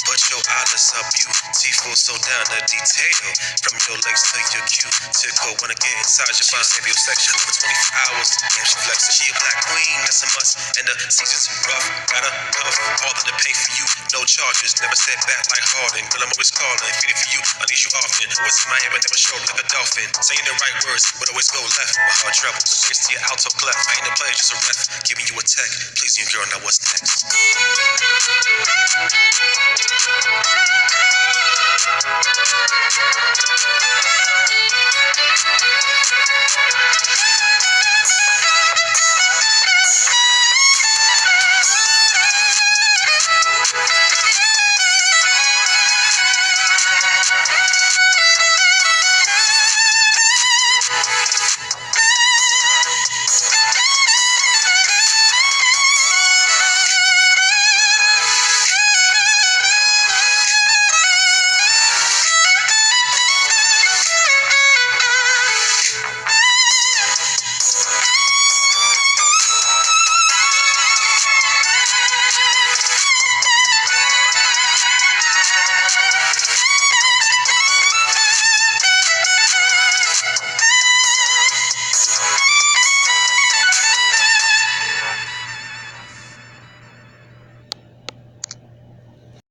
But your eyes are beautiful, so down to detail. From your legs to your cuticle, wanna get inside your body, sapiosexual for 24 hours. Damn, she flexing. She a black queen, that's a must. And the season's rough, got a puff. All that to pay for you, no charges. Never set back like Harden. Girl, I'm always calling, feeding for you, I need you often. Always in my head, but never show up like a dolphin. Saying the right words, but always go left. My heart treble, the face to your alto clef. I ain't a player, just a ref. Giving you a tech, pleasing you, girl. Now what's next?